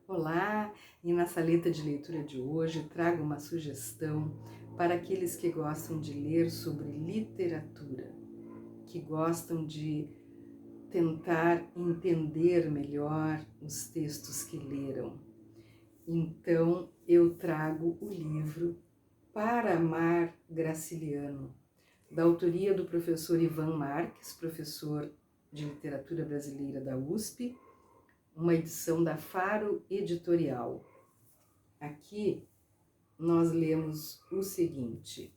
Olá, e na saleta de leitura de hoje trago uma sugestão para aqueles que gostam de ler sobre literatura, que gostam de tentar entender melhor os textos que leram. Então eu trago o livro Para Amar Graciliano, da autoria do professor Ivan Marques, professor de literatura brasileira da USP, uma edição da Faro Editorial. Aqui nós lemos o seguinte: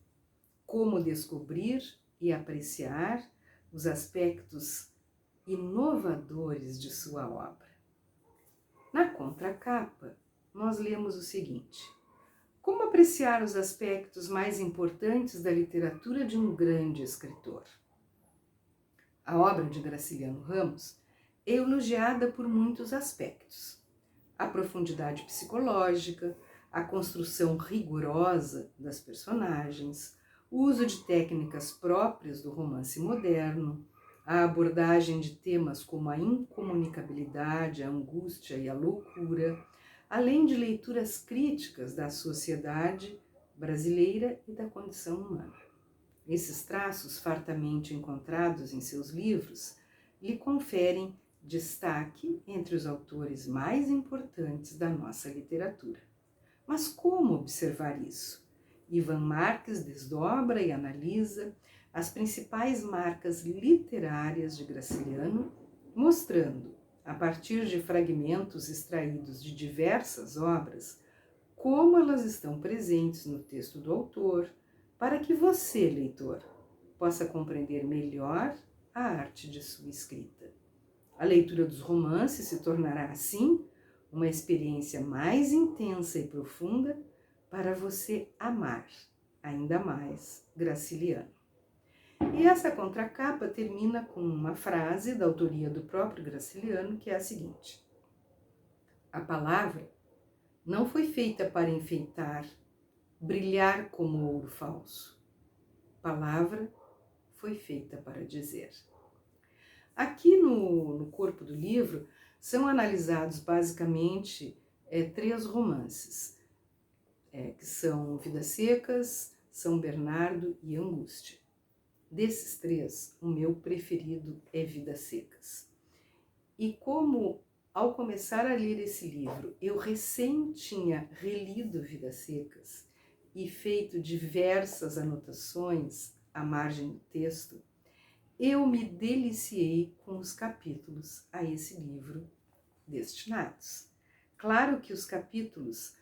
como descobrir e apreciar os aspectos inovadores de sua obra. Na contracapa, nós lemos o seguinte: como apreciar os aspectos mais importantes da literatura de um grande escritor. A obra de Graciliano Ramos é elogiada por muitos aspectos: a profundidade psicológica, a construção rigorosa das personagens, o uso de técnicas próprias do romance moderno, a abordagem de temas como a incomunicabilidade, a angústia e a loucura, além de leituras críticas da sociedade brasileira e da condição humana. Esses traços, fartamente encontrados em seus livros, lhe conferem destaque entre os autores mais importantes da nossa literatura. Mas como observar isso? Ivan Marques desdobra e analisa as principais marcas literárias de Graciliano, mostrando, a partir de fragmentos extraídos de diversas obras, como elas estão presentes no texto do autor, para que você, leitor, possa compreender melhor a arte de sua escrita. A leitura dos romances se tornará, assim, uma experiência mais intensa e profunda para você amar ainda mais Graciliano. E essa contracapa termina com uma frase da autoria do próprio Graciliano, que é a seguinte: a palavra não foi feita para enfeitar, brilhar como ouro falso. A palavra foi feita para dizer. Aqui no corpo do livro são analisados basicamente 3 romances, que são Vidas Secas, São Bernardo e Angústia. Desses 3, o meu preferido é Vidas Secas. E como, ao começar a ler esse livro, eu recém tinha relido Vidas Secas e feito diversas anotações à margem do texto, eu me deliciei com os capítulos a esse livro destinados. Claro que os capítulos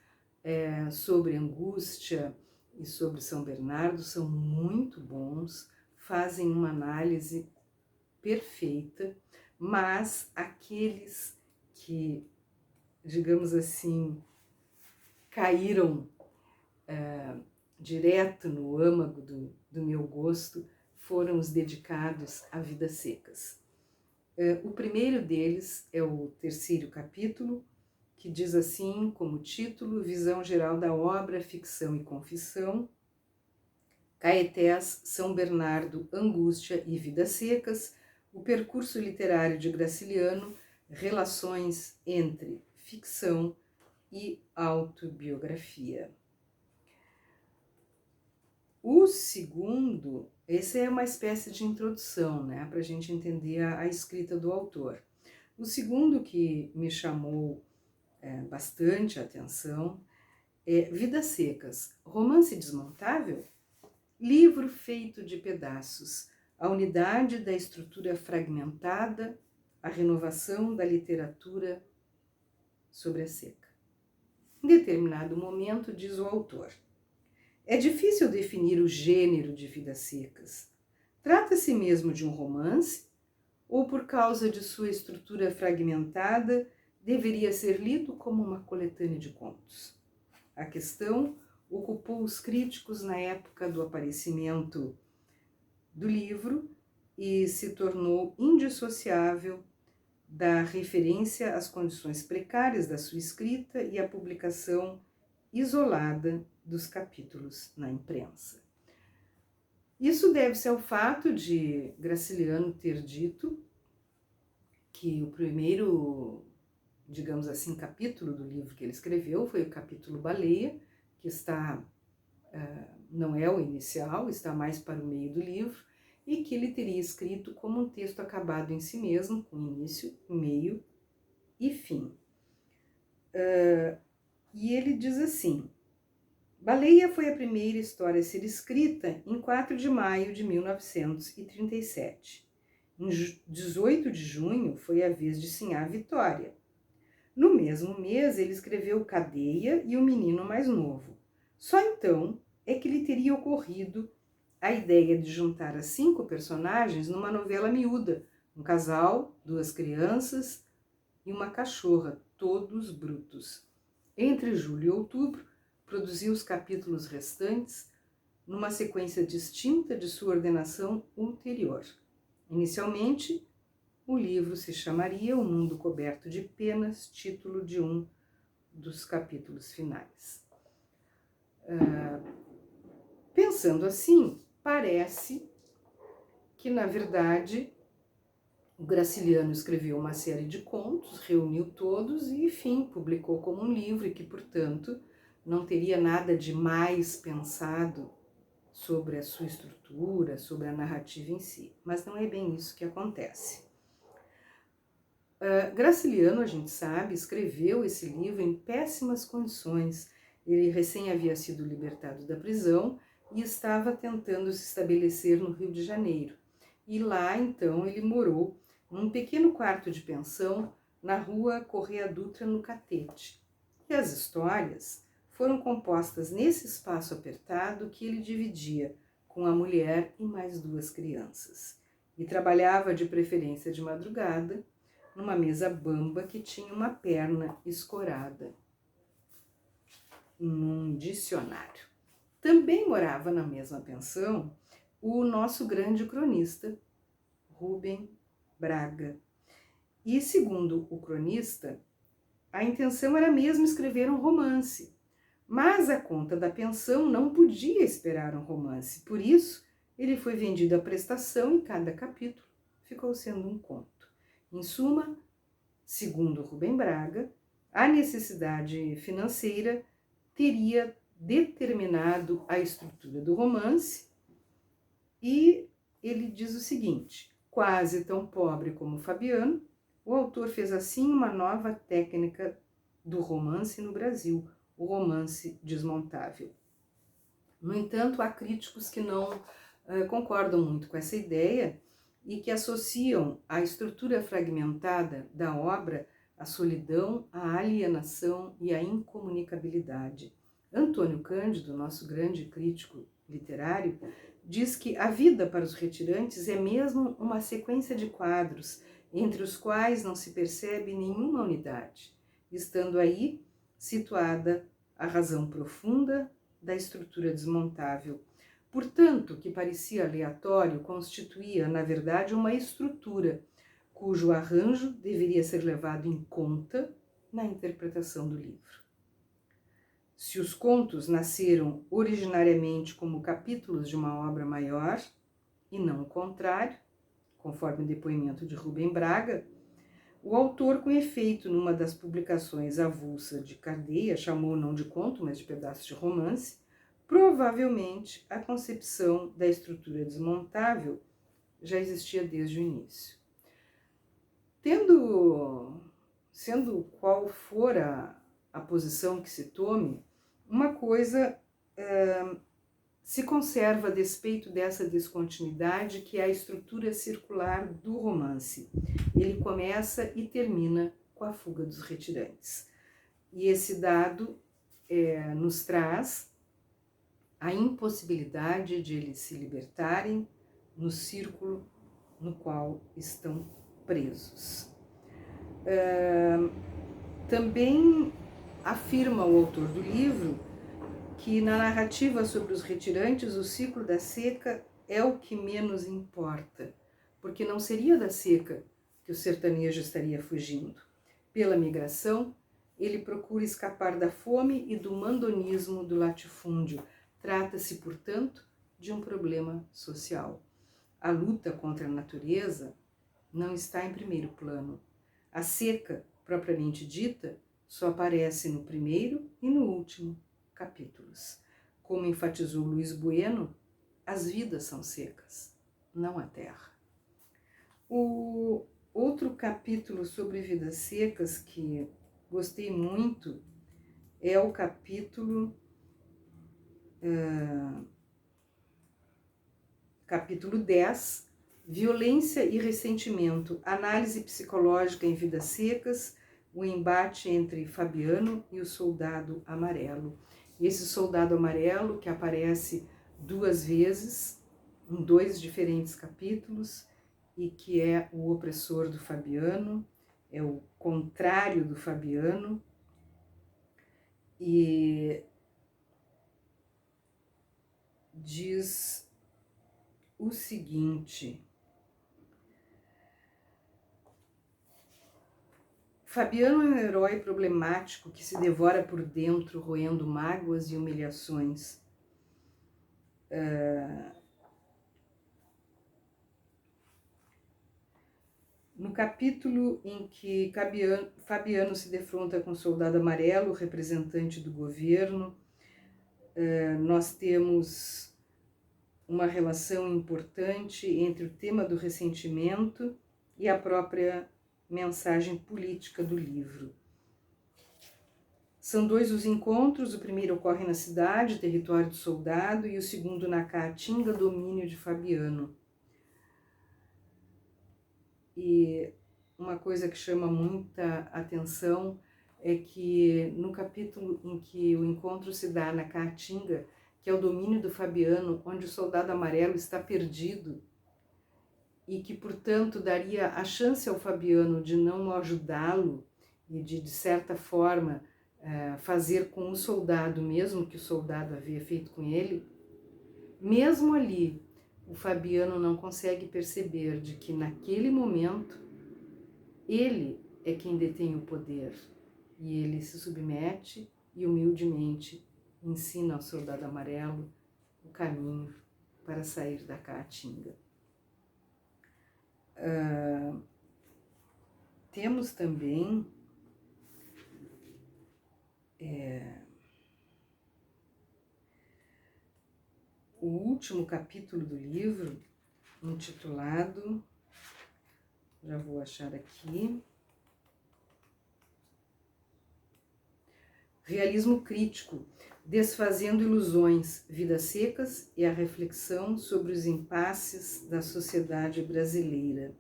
sobre Angústia e sobre São Bernardo são muito bons, fazem uma análise perfeita, mas aqueles que, digamos assim, caíram direto no âmago do meu gosto foram os dedicados a Vidas Secas. O primeiro deles é o 3º capítulo, que diz assim, como título: Visão geral da obra, ficção e confissão, Caetés, São Bernardo, Angústia e Vidas Secas, o percurso literário de Graciliano, relações entre ficção e autobiografia. O segundo, esse é uma espécie de introdução, né, para a gente entender a escrita do autor. O segundo que me chamou bastante atenção é Vidas Secas, romance desmontável? Livro feito de pedaços, a unidade da estrutura fragmentada, a renovação da literatura sobre a seca. Em determinado momento, diz o autor: é difícil definir o gênero de Vidas Secas. Trata-se mesmo de um romance? Ou, por causa de sua estrutura fragmentada, deveria ser lido como uma coletânea de contos? A questão ocupou os críticos na época do aparecimento do livro e se tornou indissociável da referência às condições precárias da sua escrita e à publicação isolada dos capítulos na imprensa. Isso deve-se ao fato de Graciliano ter dito que o primeiro digamos assim, capítulo do livro que ele escreveu, foi o capítulo Baleia, que não é o inicial, está mais para o meio do livro, e que ele teria escrito como um texto acabado em si mesmo, com início, meio e fim. E ele diz assim: Baleia foi a primeira história a ser escrita em 4 de maio de 1937. Em 18 de junho foi a vez de Sinhá Vitória. No mesmo mês, ele escreveu Cadeia e o Menino Mais Novo. Só então é que lhe teria ocorrido a ideia de juntar as 5 personagens numa novela miúda, um casal, 2 crianças e uma cachorra, todos brutos. Entre julho e outubro, produziu os capítulos restantes numa sequência distinta de sua ordenação ulterior. Inicialmente, o livro se chamaria O Mundo Coberto de Penas, título de um dos capítulos finais. Pensando assim, parece que, na verdade, o Graciliano escreveu uma série de contos, reuniu todos e, enfim, publicou como um livro e que, portanto, não teria nada de mais pensado sobre a sua estrutura, sobre a narrativa em si. Mas não é bem isso que acontece. Graciliano, a gente sabe, escreveu esse livro em péssimas condições. Ele recém havia sido libertado da prisão e estava tentando se estabelecer no Rio de Janeiro. E lá, então, ele morou num pequeno quarto de pensão na rua Correia Dutra, no Catete. E as histórias foram compostas nesse espaço apertado que ele dividia com a mulher e mais 2 crianças. E trabalhava de preferência de madrugada, numa mesa bamba que tinha uma perna escorada num dicionário. Também morava na mesma pensão o nosso grande cronista, Rubem Braga. E, segundo o cronista, a intenção era mesmo escrever um romance, mas a conta da pensão não podia esperar um romance, por isso ele foi vendido à prestação e cada capítulo ficou sendo um conto. Em suma, segundo Rubem Braga, a necessidade financeira teria determinado a estrutura do romance e ele diz o seguinte: quase tão pobre como Fabiano, o autor fez assim uma nova técnica do romance no Brasil, o romance desmontável. No entanto, há críticos que não concordam muito com essa ideia e que associam a estrutura fragmentada da obra à solidão, à alienação e à incomunicabilidade. Antônio Cândido, nosso grande crítico literário, diz que a vida para os retirantes é mesmo uma sequência de quadros, entre os quais não se percebe nenhuma unidade, estando aí situada a razão profunda da estrutura desmontável. Portanto, o que parecia aleatório constituía, na verdade, uma estrutura, cujo arranjo deveria ser levado em conta na interpretação do livro. Se os contos nasceram originariamente como capítulos de uma obra maior, e não o contrário, conforme o depoimento de Rubem Braga, o autor, com efeito, numa das publicações avulsa de Cadeia, chamou não de conto, mas de pedaço de romance, provavelmente a concepção da estrutura desmontável já existia desde o início. Sendo qual for a posição que se tome, uma coisa se conserva a despeito dessa descontinuidade, que é a estrutura circular do romance. Ele começa e termina com a fuga dos retirantes. E esse dado nos traz a impossibilidade de eles se libertarem no círculo no qual estão presos. Também afirma o autor do livro que na narrativa sobre os retirantes o ciclo da seca é o que menos importa, porque não seria da seca que o sertanejo estaria fugindo. Pela migração, ele procura escapar da fome e do mandonismo do latifúndio. Trata-se, portanto, de um problema social. A luta contra a natureza não está em primeiro plano. A seca propriamente dita, só aparece no primeiro e no último capítulos. Como enfatizou Luiz Bueno, as vidas são secas, não a terra. O outro capítulo sobre vidas secas que gostei muito é o capítulo 10, Violência e Ressentimento, Análise Psicológica em Vidas Secas, o embate entre Fabiano e o Soldado Amarelo. Esse Soldado Amarelo que aparece 2 vezes, em 2 diferentes capítulos, e que é o opressor do Fabiano, é o contrário do Fabiano, e diz o seguinte: Fabiano é um herói problemático que se devora por dentro, roendo mágoas e humilhações. No capítulo em que Fabiano se defronta com o Soldado Amarelo, representante do governo, nós temos uma relação importante entre o tema do ressentimento e a própria mensagem política do livro. São 2 os encontros, o primeiro ocorre na cidade, território do soldado, e o segundo na Caatinga, domínio de Fabiano. E uma coisa que chama muita atenção é que no capítulo em que o encontro se dá na Caatinga, que é o domínio do Fabiano, onde o Soldado Amarelo está perdido e que, portanto, daria a chance ao Fabiano de não ajudá-lo e de certa forma, fazer com o soldado, mesmo que o soldado havia feito com ele, mesmo ali, o Fabiano não consegue perceber de que naquele momento ele é quem detém o poder e ele se submete e humildemente ensina ao Soldado Amarelo o caminho para sair da Caatinga. Temos também o último capítulo do livro, intitulado, já vou achar aqui, Realismo Crítico, Desfazendo Ilusões, Vidas Secas e a Reflexão sobre os Impasses da Sociedade Brasileira.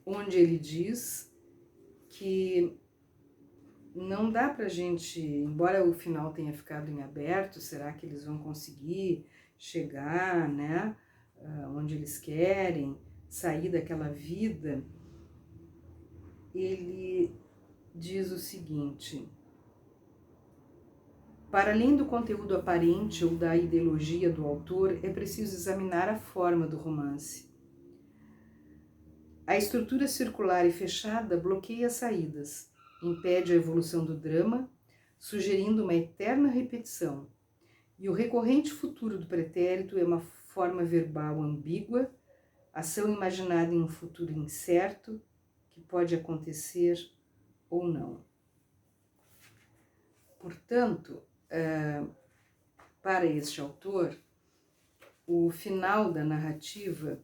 Onde ele diz que não dá pra gente, embora o final tenha ficado em aberto, será que eles vão conseguir chegar, né, onde eles querem, sair daquela vida? Ele diz o seguinte: para além do conteúdo aparente ou da ideologia do autor, é preciso examinar a forma do romance. A estrutura circular e fechada bloqueia as saídas, impede a evolução do drama, sugerindo uma eterna repetição, e o recorrente futuro do pretérito é uma forma verbal ambígua, ação imaginada em um futuro incerto, que pode acontecer ou não. Portanto, para este autor, o final da narrativa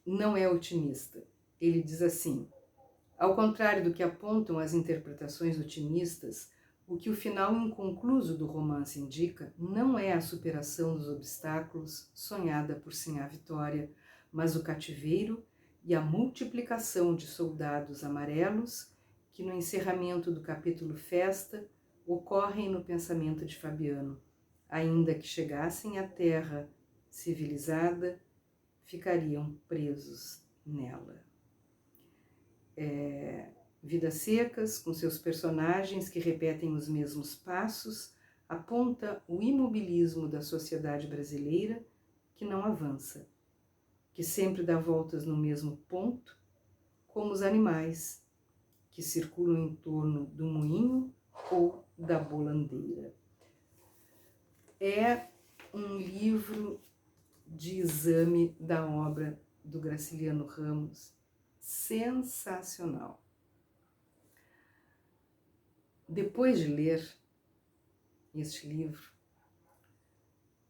não é otimista. Ele diz assim: ao contrário do que apontam as interpretações otimistas, o que o final inconcluso do romance indica não é a superação dos obstáculos sonhada por Sinhá Vitória, mas o cativeiro e a multiplicação de soldados amarelos que, no encerramento do capítulo Festa, ocorrem no pensamento de Fabiano. Ainda que chegassem à terra civilizada, ficariam presos nela. Vidas Secas, com seus personagens que repetem os mesmos passos, aponta o imobilismo da sociedade brasileira que não avança, que sempre dá voltas no mesmo ponto, como os animais que circulam em torno do moinho ou da bolandeira. É um livro de exame da obra do Graciliano Ramos, sensacional. Depois de ler este livro,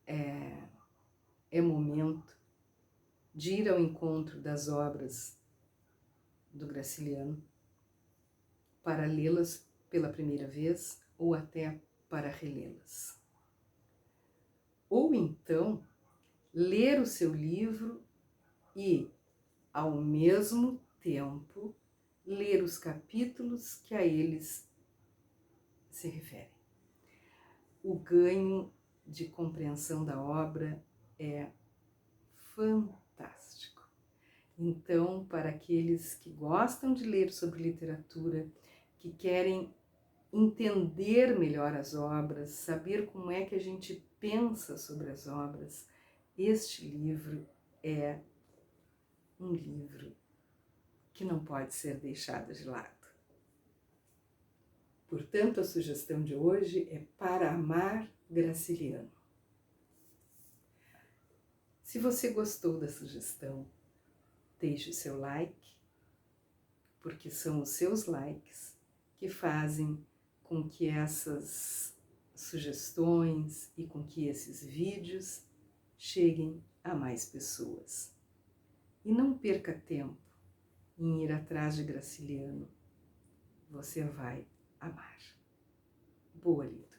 é momento de ir ao encontro das obras do Graciliano para lê-las pela primeira vez ou até para relê-las. Ou então, ler o seu livro e, ao mesmo tempo, ler os capítulos que a eles se referem. O ganho de compreensão da obra é fantástico. Então, para aqueles que gostam de ler sobre literatura, que querem entender melhor as obras, saber como é que a gente pensa sobre as obras, este livro é um livro que não pode ser deixado de lado. Portanto, a sugestão de hoje é Para Amar Graciliano. Se você gostou da sugestão, deixe o seu like, porque são os seus likes que fazem com que essas sugestões e com que esses vídeos cheguem a mais pessoas. E não perca tempo em ir atrás de Graciliano. Você vai amar. Boa leitura.